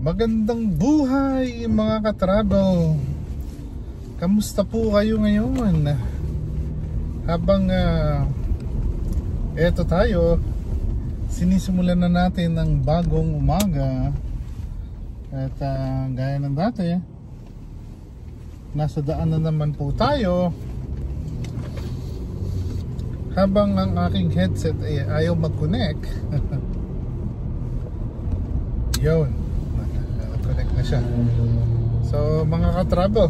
Magandang buhay mga ka-travel. Kamusta po kayo ngayon? Habang eto tayo, sinisimulan na natin ang bagong umaga. At gaya ng dati, nasa daan na naman po tayo. Habang ang aking headset ay ayaw mag-connect. Yun, connect na siya. So mga ka-travel,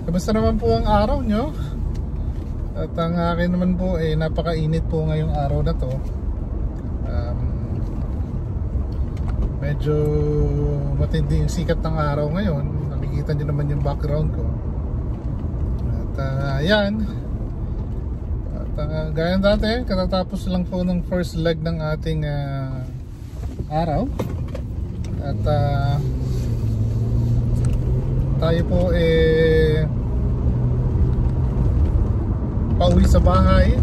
kamusta naman po ang araw nyo? At ang akin naman po ay napakainit po ngayong araw na to. Medyo matindi yung sikat ng araw ngayon. Nakikita nyo naman yung background ko. At ayan. At gaya dati, katatapos lang po ng first leg ng ating araw. At tayo po pauwi sa bahay.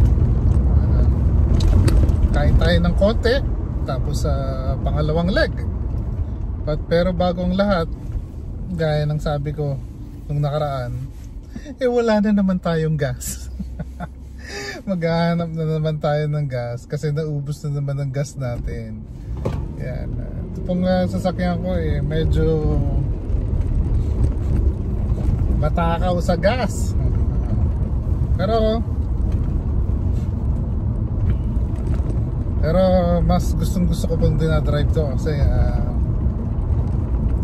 Kain tayo ng konti, tapos pangalawang leg. Pero bago ang lahat, gaya ng sabi ko nung nakaraan, wala na naman tayong gas. Maghahanap na naman tayo ng gas kasi naubos na naman ang gas natin. Yan. Ito pong sasakyan ko medyo matakaw sa gas. Pero mas gustong-gusto ko pong dinadrive to kasi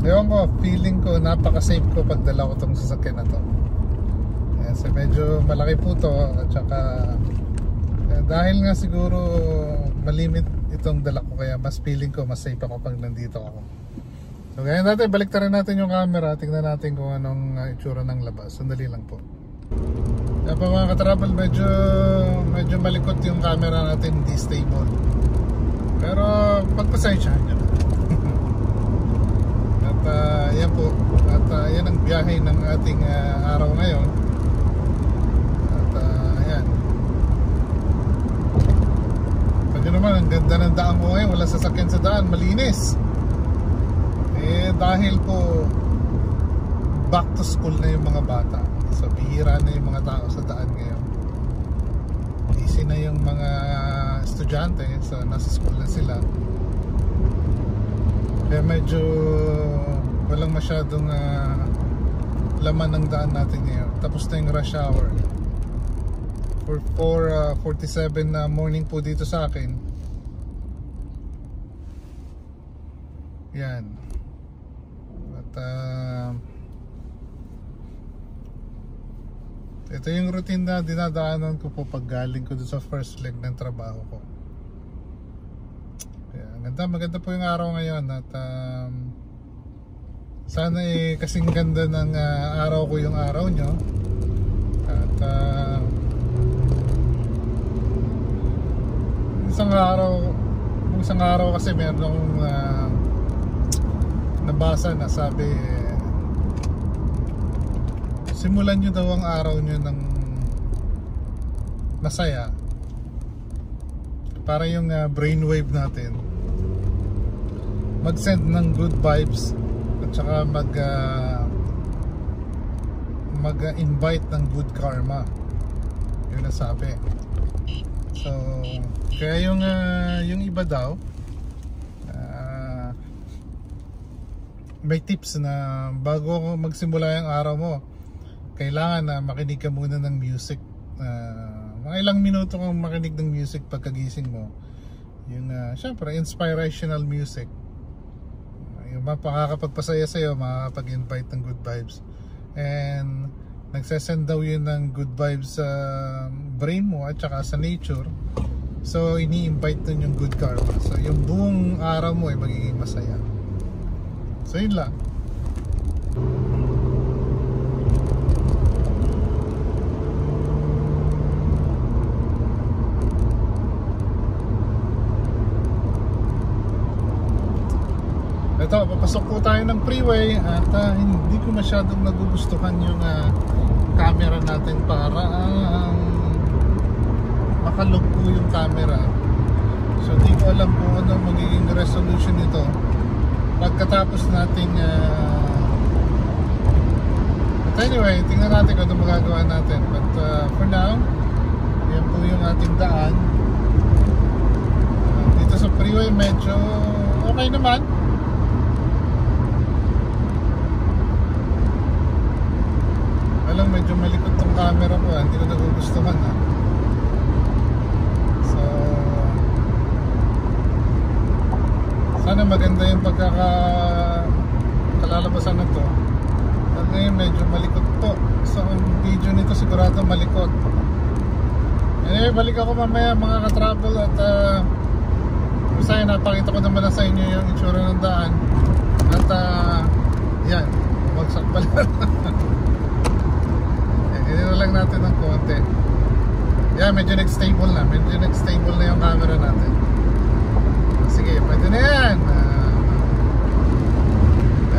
ewan ko, feeling ko napaka-safe ko pag dala ko tong sasakyan na to. Kasi medyo malaki po to at saka dahil nga siguro malimit itong dala ko, kaya mas feeling ko mas safe ako pag nandito ako. So ganyan natin, balik rin natin yung camera, tingnan natin kung anong itsura ng labas. Sandali lang po. Kaya pa mga ka-travel, medyo malikot yung camera natin, hindi stable. Pero pagpasensyahan nyo. At yan po. At yan ang biyahe ng ating araw ngayon. At ayan. Pag naman, ang ganda ng daan ko ngayon. Wala sasakyan sa daan, malinis. Dahil po back to school na yung mga bata. So bihira na yung mga tao sa daan ngayon. Easy na yung mga estudyante, so nasa school na sila. Kaya medyo walang masyadong laman ng daan natin ngayon. Tapos na yung rush hour. For 4:47 na morning po dito sa akin. Yan. At ito yung routine na dinadaanan ko po pag galing ko doon sa first leg ng trabaho ko. Kaya maganda po yung araw ngayon. At sana kasing ganda ng araw ko yung araw nyo. At isang araw kasi meron akong nabasa na sabi, simulan nyo daw ang araw nyo ng masaya para yung brainwave natin mag-send ng good vibes at saka mag-invite ng good karma. Yun ang sabi. So kaya yung iba daw may tips na bago magsimula yung araw mo, kailangan na makinig ka muna ng music. Mga ilang minuto kang makinig ng music pagkagising mo. Yung syempre inspirational music. Yung makakapagpasaya sa'yo, makakapag-invite ng good vibes. And nagsesend daw yun ng good vibes sa brain mo at saka sa nature. So ini-invite dun yung good karma. So yung buong araw mo ay magiging masaya. So yun lang. Ito, Papasok po tayo ng freeway at hindi ko masyadong nagugustuhan yung camera natin para makalog po yung camera. So hindi ko alam kung ano magiging resolution nito pagkatapos natin but anyway, tingnan natin kung ano magagawa natin. But for now, yan po yung ating daan. Dito sa freeway medyo okay naman. Alam, medyo malikot tong camera ko, hindi ko nagugustuhan So sana maganda yung pagkakalalabasan na to. At ngayon medyo malikot po. So ang video nito sigurado malikot. Anyway, balik ako mamaya mga ka-travel. At basta napakita ko naman na sa inyo yung itsura ng daan. At yan, bumagsak pala. Ganyan lang natin ng konti. Yan, medyo nag-stable na. Medyo nag-stable na yung camera natin. Sige, pwede na yan.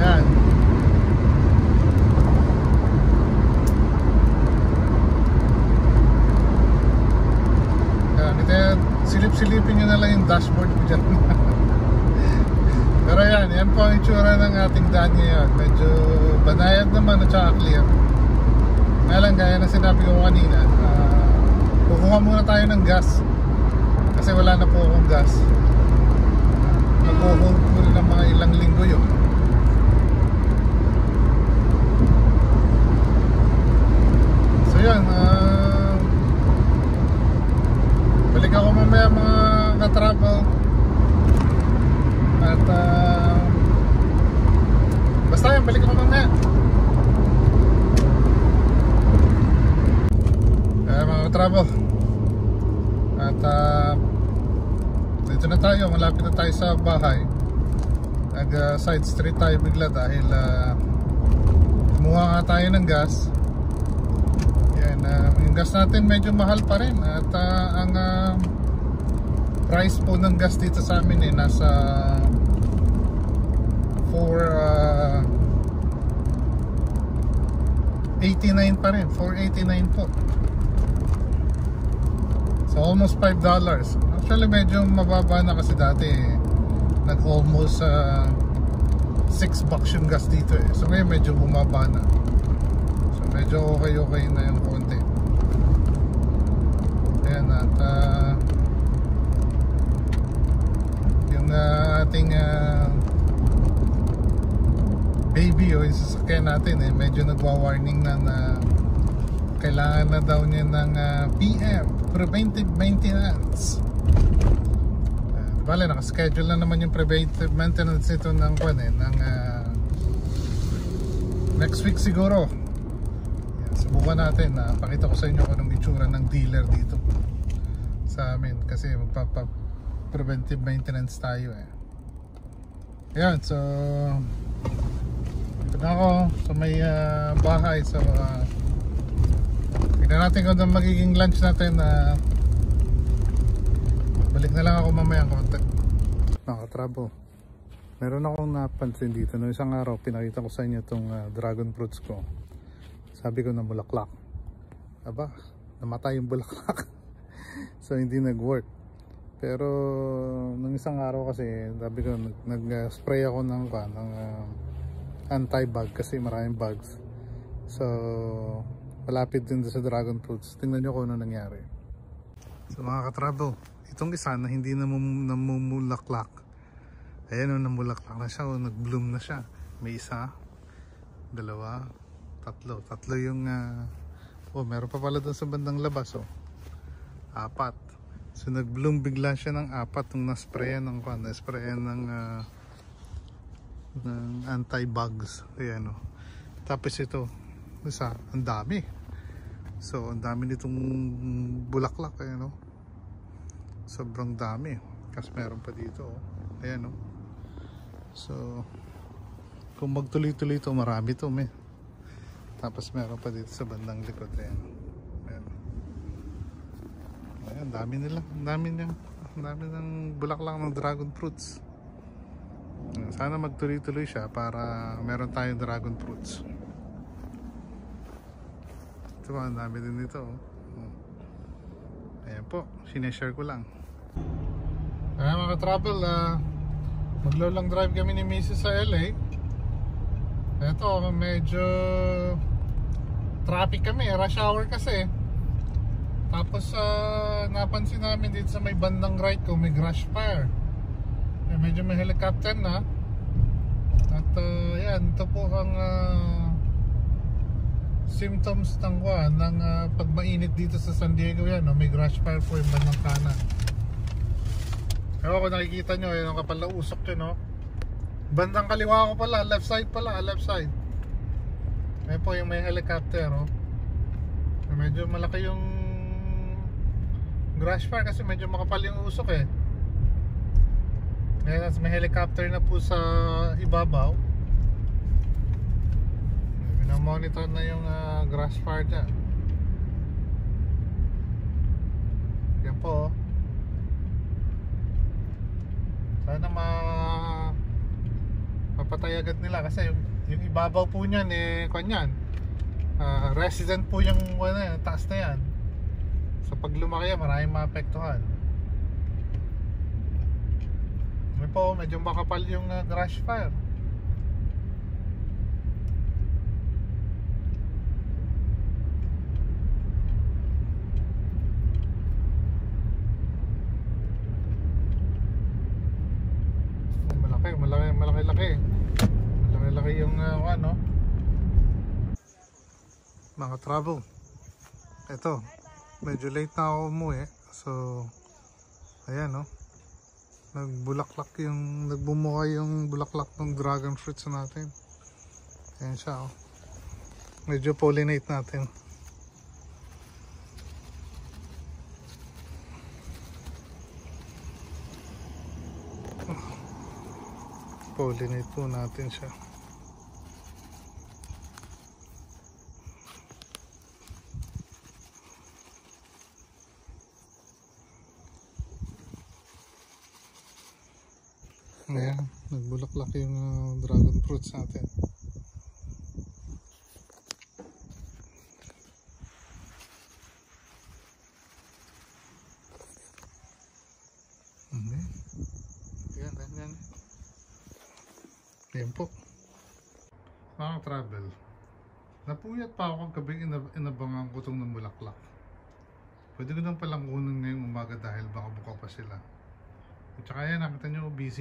Ayan. Ayan, silip-silipin nyo na lang yung dashboard ko dyan. Pero yan po ang itsura ng ating daan ngayon. Medyo banayad naman at saka clear. Ngayon, gaya na sinabi ko kanina, kukuha muna tayo ng gas kasi wala na po akong gas. Nag-hold po rin ng mga ilang linggo yun. So yun, balik ako mamaya mga ka-travel. At basta yun, balik ako mamaya. Mga ka-travel. At dito na tayo, malapit na tayo sa bahay. Nag side street tayo bigla dahil kumuha nga tayo ng gas. Yan, yung gas natin medyo mahal pa rin. At ang price po ng gas dito sa amin nasa 4.89 pa rin, 4.89 po. So almost $5. Actually medyo mababa na kasi dati nag almost $6 yung gas dito So ngayon medyo bumaba na. So medyo okay na yung konti. Ayan, at yung ating baby yung sasakyan natin medyo nagwa-warning na kailangan na daw niya ng PM, preventive maintenance. Bale, nakaschedule na naman yung preventive maintenance ito ng next week siguro. Yan, subukan natin. Pakita ko sa inyo kung anong itsura ng dealer dito sa amin kasi magpapa-preventive maintenance tayo Ayan, so ito na ako sa may bahay. So tignan natin kung ano magiging lunch natin. Balik na lang ako mamaya ang contact. Naka-trouble. Meron akong napansin dito. Noong isang araw, pinakita ko sa inyo itong dragon fruits ko. Sabi ko na bulaklak. Aba, namatay yung bulaklak. So hindi nag-work. Pero noong isang araw kasi, sabi ko, nag-spray ako ng anti-bug kasi maraming bugs. So malapit din sa dragon fruits. Tingnan nyo kung ano nangyari. So mga ka-travel, itong isa na hindi namumulaklak. Ayan o, namulaklak na siya o nag-bloom na siya. May isa, dalawa, tatlo. Tatlo yung meron pa pala dun sa bandang labas apat. So nag-bloom bigla siya ng apat nung nasprayan ng anti-bugs. Ayan o. Tapos ito, isa, ang dami. So ang dami nitong bulaklak sobrang dami. Kasi meron pa dito ayan So kung magtuloy-tuloy ito, marami ito Tapos meron pa dito sa bandang likod ayan, dami nila. Ang dami ng bulaklak ng dragon fruits. Sana magtuloy-tuloy siya para meron tayong dragon fruits. Ito ba, ang dami din dito. Ayan po, sineshare ko lang. Ayan mga travel, maglo-long drive kami ni Mrs. sa LA. Ito, medyo traffic kami, rush hour kasi. Tapos napansin namin dito sa may bandang right ko, may grass fire. Medyo may helicopter na. At yan, ito po ang symptoms ng pag mainit dito sa San Diego. Yan, may grass fire po yung bandang kanan. Ewan ko nakikita nyo, yung kapal na usok yun, no? Bandang kaliwa ko pala, left side pala, left side. Ayan po yung may helicopter, oh. Medyo malaki yung grass fire kasi medyo makapal yung usok eh. Ayan, may helicopter na po sa ibabaw. Monitor na yung grass fire dyan. Yan po, oh. Sana mapatay agad nila kasi yung ibabaw po niyan kanyan. Resident po yung taas na yan. So pag lumaki yan, maraming maapektuhan. Yan po, medyo makapal yung grass fire. Malaki yung mga travel. Ito, medyo late na ako umuwi. So ayan, no, nagbumuka yung bulaklak ng dragon fruits natin. Ayan siya, oh. Medyo pollinate natin. Pollinate po natin siya. Ayan, nagbulaklak yung dragon fruits natin. Ayan. Ayan po. Mga travel, napuyat pa ako gabing inabangan ko itong namulaklak. Pwede ko nang palang kunin ngayong umaga dahil baka buka pa sila. At saka yan, nakita nyo, busy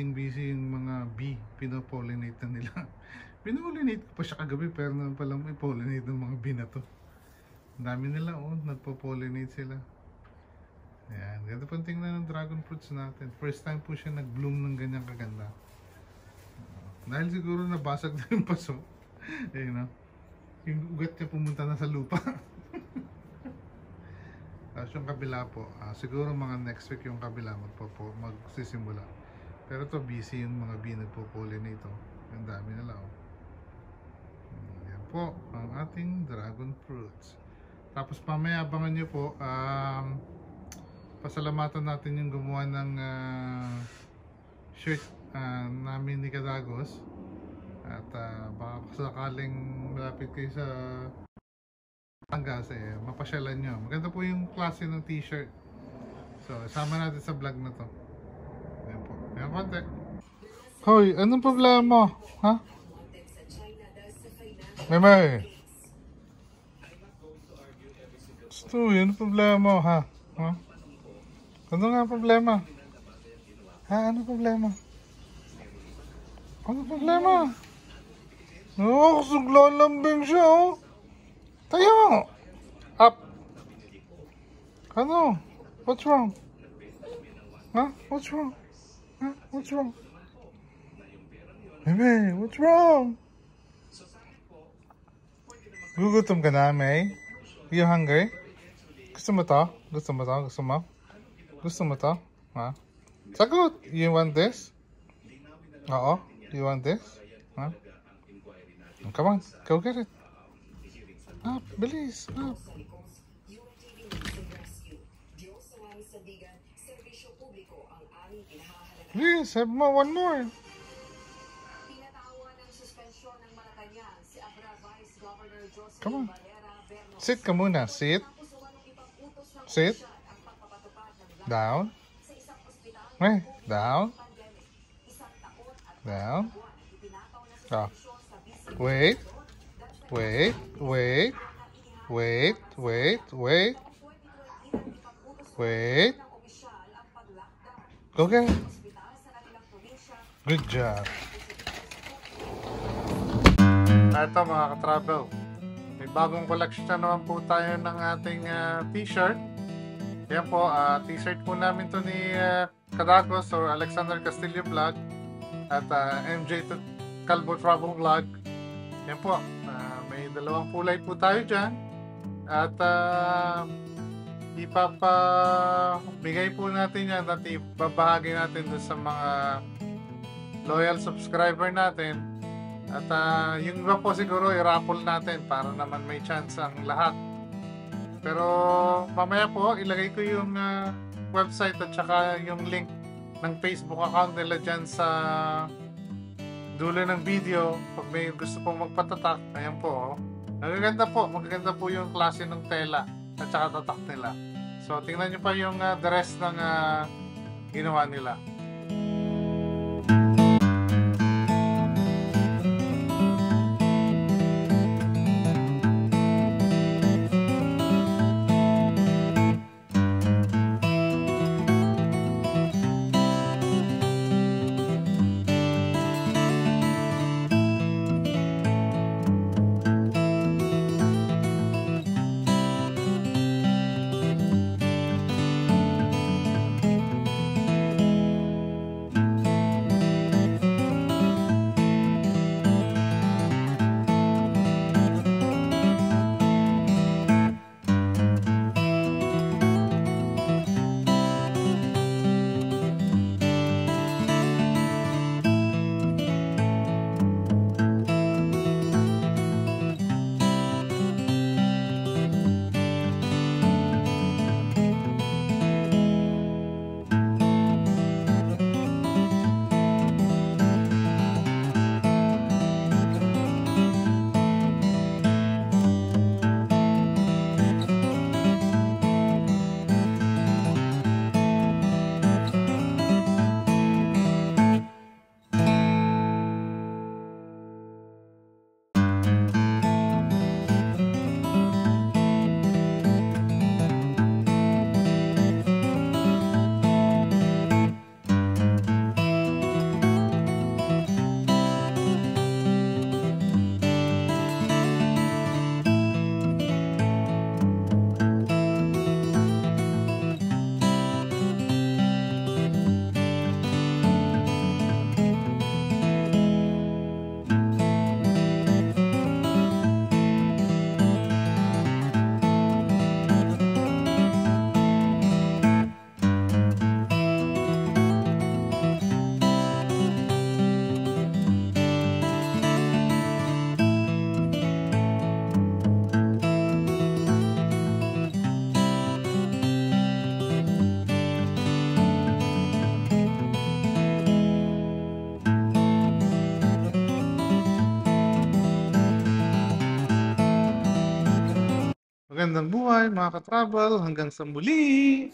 yung mga bee. Pinopollinate na nila. Pinopollinate ko pa siya kagabi pero naman palang i-pollinate ng mga bee na to. Ang dami nila, oh, nagpo-pollinate sila. Ayan, ganda pang tingnan ng dragon fruits natin. First time po siya nag-bloom ng ganyang kaganda. Dahil siguro nabasag na yung paso. Ayun, no? Yung ugat niya pumunta na sa lupa. Tapos yung kabila po, siguro mga next week yung kabila magsisimula. Pero to busy yung mga bee nagpo-pollinate, oh. Yung dami nila, oh. Yan po ang ating dragon fruits. Tapos mamaya abangan nyo po, pasalamatan natin yung gumawa ng shirt namin ni Kadagos. At baka sakaling malapit kayo sa Batangas, mapasyalan nyo. Maganda po yung klase ng t-shirt. So, sama natin sa vlog na to. Ayan po. Ayan konti. Hoy, anong problema mo? Ha? Meme. Gusto, anong problema mo, ha? Ha? Ano nga problema? Ha? Anong problema? Anong problema? Kasuglalambing siya, oh. Tayo! Up! Ano? What's wrong? Huh? What's wrong? Huh? What's wrong? May, what's wrong? Gugutom ka na, May? You hungry? Gusto mo to? Gusto mo to? Gusto mo? Gusto mo to? Ha? Sagot! You want this? Oo? You want this? Huh? Come on, go get it. Up, bilis, up. Please, have more, one more. Come on. Sit ka muna. Sit. Sit. Down. Hey, down. Down. Oh. Wait. Wait. Wait. Wait. Wait. Wait. Wait. Okay. Good job. Ito mga ka-travel, may bagong collection na naman po tayo ng ating t-shirt. Yan po, t-shirt po namin to ni Kadagos or Alexander Castillo Vlog at MJ Calvo Travel Vlog. Yan po, may dalawang kulay po tayo dyan at ipapabigay po natin yan at ibabahagi natin doon sa mga loyal subscriber natin. At yung iba po siguro i-raffle natin para naman may chance ang lahat. Pero mamaya po ilagay ko yung website at saka yung link ng Facebook account nila dyan sa dulo ng video. Pag may gusto pong magpatatak, ayan po. Magaganda po yung klase ng tela at saka tatak nila. So tingnan nyo pa yung the rest ng ginawa nila. Magandang buhay mga ka-travel, hanggang sa muli!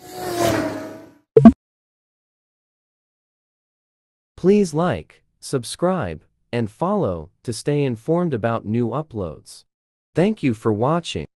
Please like, subscribe, and follow to stay informed about new uploads. Thank you for watching.